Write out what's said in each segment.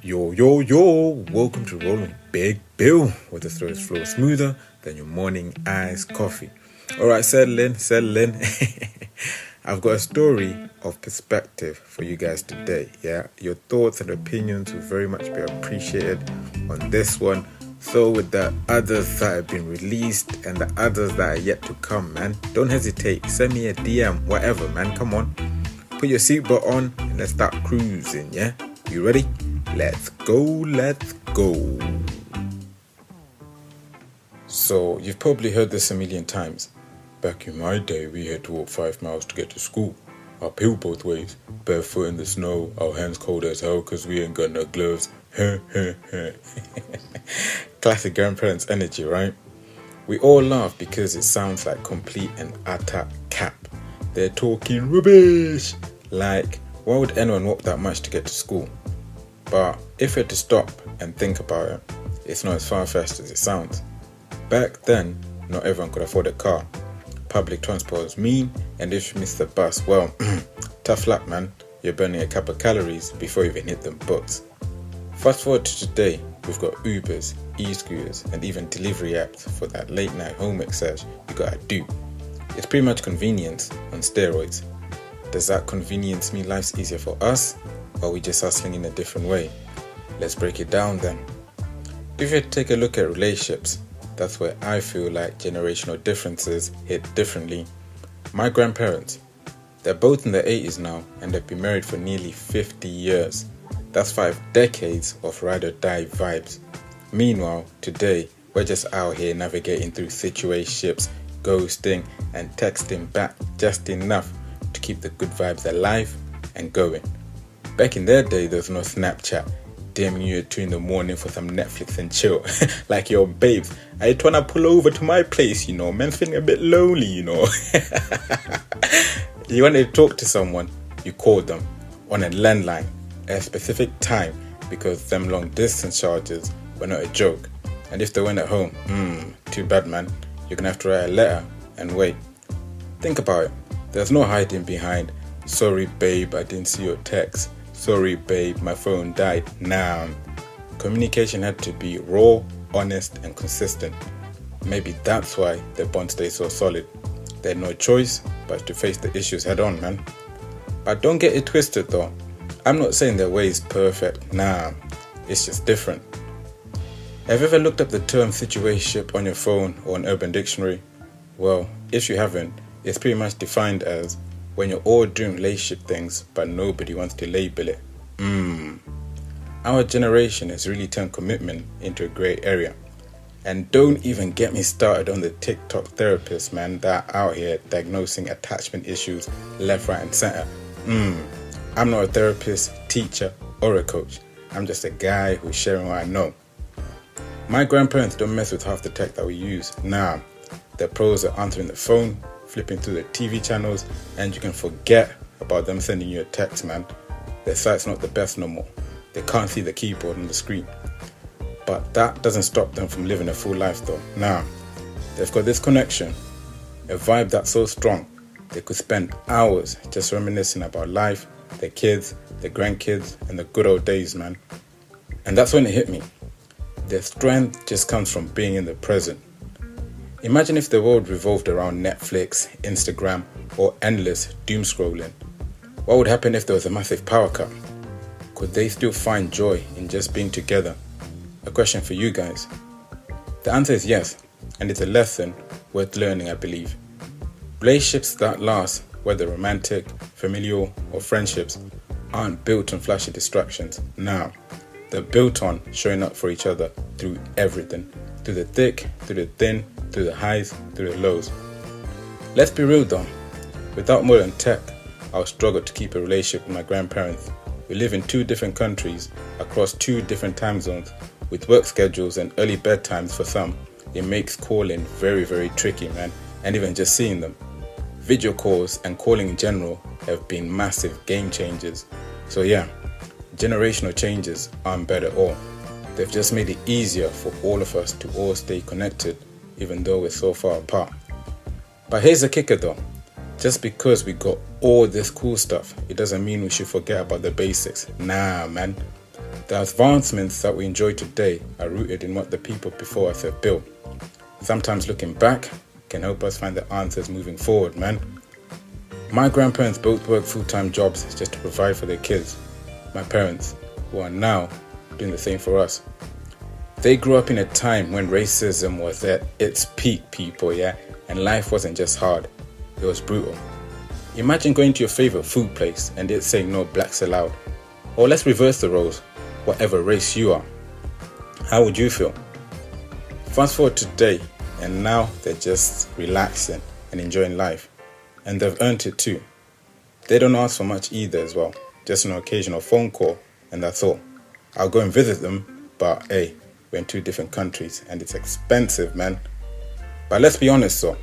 Yo, welcome to Rollin, Big Bill, where the throat flow smoother than your morning iced coffee. Alright, settle in. I've got a story of perspective for you guys today, yeah? Your thoughts and opinions will very much be appreciated on this one. So with the others that have been released and the others that are yet to come, man, don't hesitate. Send me a DM, whatever, man, come on. Put your seatbelt on and let's start cruising, yeah? You ready? Let's go. So, you've probably heard this a million times. Back in my day, we had to walk 5 miles to get to school. Uphill both ways, barefoot in the snow, our hands cold as hell because we ain't got no gloves. Classic grandparents energy, right? We all laugh because it sounds like complete and utter cap. They're talking rubbish. Like, why would anyone walk that much to get to school? But if you had to stop and think about it, it's not as far-fetched as it sounds. Back then, not everyone could afford a car. Public transport was mean, and if you missed the bus, well, tough luck, man. You're burning a couple of calories before you even hit them butts. Fast forward to today, we've got Ubers, e-scooters, and even delivery apps for that late-night home exercise you gotta do. It's pretty much convenience on steroids. Does that convenience mean life's easier for us, or are we just hustling in a different way? Let's break it down then. If you take a look at relationships, that's where I feel like generational differences hit differently. My grandparents, they're both in their 80s now and they've been married for nearly 50 years. That's 5 decades of ride or die vibes. Meanwhile, today, we're just out here navigating through situationships, ghosting and texting back just enough to keep the good vibes alive and going. Back in their day, there was no Snapchat, DMing you at 2 a.m. for some Netflix and chill. Like, yo, babes, I trying to pull over to my place, man's feeling a bit lonely, You wanted to talk to someone, you called them on a landline at a specific time because them long distance charges were not a joke. And if they weren't at home, too bad, man. You're gonna have to write a letter and wait. Think about it. There's no hiding behind, sorry babe, I didn't see your text. Sorry babe, my phone died. Nah. Communication had to be raw, honest and consistent. Maybe that's why their bond stays so solid. They had no choice but to face the issues head on, man. But don't get it twisted though. I'm not saying their way is perfect. Nah. It's just different. Have you ever looked up the term situationship on your phone or an Urban Dictionary? Well, if you haven't, it's pretty much defined as when you're all doing relationship things but nobody wants to label it. Our generation has really turned commitment into a grey area. And don't even get me started on the TikTok therapists, man, that are out here diagnosing attachment issues left, right and centre. I'm not a therapist, teacher or a coach. I'm just a guy who's sharing what I know. My grandparents don't mess with half the tech that we use. Nah, their pros are answering the phone, flipping through the TV channels, and you can forget about them sending you a text, man. Their sight's not the best no more. They can't see the keyboard on the screen. But that doesn't stop them from living a full life though. Nah, they've got this connection, a vibe that's so strong, they could spend hours just reminiscing about life, their kids, their grandkids, and the good old days, man. And that's when it hit me. Their strength just comes from being in the present. Imagine if the world revolved around Netflix, Instagram, or endless doom scrolling. What would happen if there was a massive power cut? Could they still find joy in just being together? A question for you guys. The answer is yes, and it's a lesson worth learning, I believe. Relationships that last, whether romantic, familial, or friendships, aren't built on flashy distractions. Nah, they're built on showing up for each other through everything. Through the thick, through the thin, through the highs, through the lows. Let's be real though. Without modern tech, I would struggle to keep a relationship with my grandparents. We live in 2 different countries, across 2 different time zones, with work schedules and early bedtimes for some. It makes calling very, very tricky, man, and even just seeing them. Video calls and calling in general have been massive game changers. So yeah, generational changes aren't bad at all. They've just made it easier for all of us to all stay connected, even though we're so far apart. But here's the kicker though. Just because we got all this cool stuff, it doesn't mean we should forget about the basics. Nah, man. The advancements that we enjoy today are rooted in what the people before us have built. Sometimes looking back can help us find the answers moving forward, man. My grandparents both worked full-time jobs just to provide for their kids. My parents, who are now doing the same for us. They grew up in a time when racism was at its peak, people, yeah? And life wasn't just hard, it was brutal. Imagine going to your favorite food place and it saying no blacks allowed. Or let's reverse the roles, whatever race you are. How would you feel? Fast forward to today, and now they're just relaxing and enjoying life. And they've earned it too. They don't ask for much either as well. Just an occasional phone call, and that's all. I'll go and visit them, but hey, we're in 2 different countries, and it's expensive, man. But let's be honest though,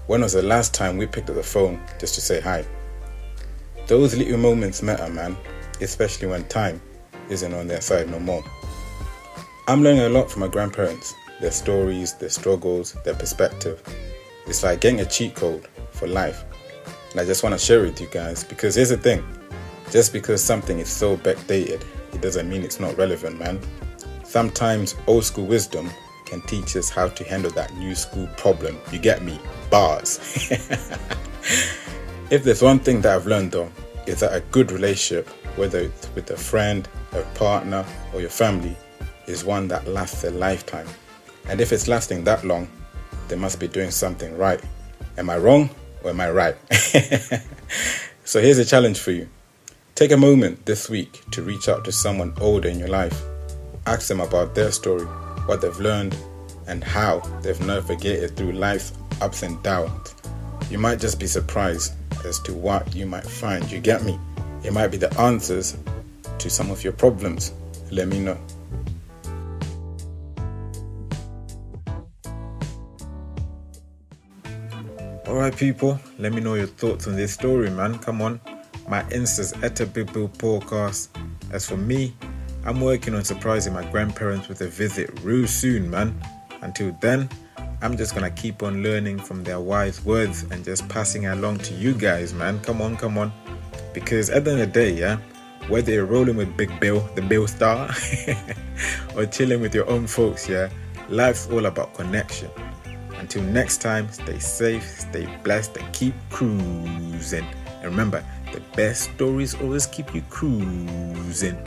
when was the last time we picked up the phone just to say hi? Those little moments matter, man, especially when time isn't on their side no more. I'm learning a lot from my grandparents, their stories, their struggles, their perspective. It's like getting a cheat code for life. And I just want to share it with you guys, because here's the thing. Just because something is so backdated, it doesn't mean it's not relevant, man. Sometimes old school wisdom can teach us how to handle that new school problem. You get me? Bars. If there's one thing that I've learned though, is that a good relationship, whether it's with a friend, a partner, or your family, is one that lasts a lifetime. And if it's lasting that long, they must be doing something right. Am I wrong or am I right? So here's a challenge for you. Take a moment this week to reach out to someone older in your life. Ask them about their story, what they've learned, and how they've navigated through life's ups and downs. You might just be surprised as to what you might find. You get me? It might be the answers to some of your problems. Let me know. Alright people, let me know your thoughts on this story, man. Come on. My Insta's @BigBillPodcast. As for me, I'm working on surprising my grandparents with a visit real soon, man. Until then, I'm just gonna keep on learning from their wise words and just passing it along to you guys, man. Come on. Because at the end of the day, yeah, whether you're rolling with Big Bill, the Bill star, or chilling with your own folks, yeah, life's all about connection. Until next time, stay safe, stay blessed, and keep cruising. And remember, the best stories always keep you cruising.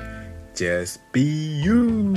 Just be you.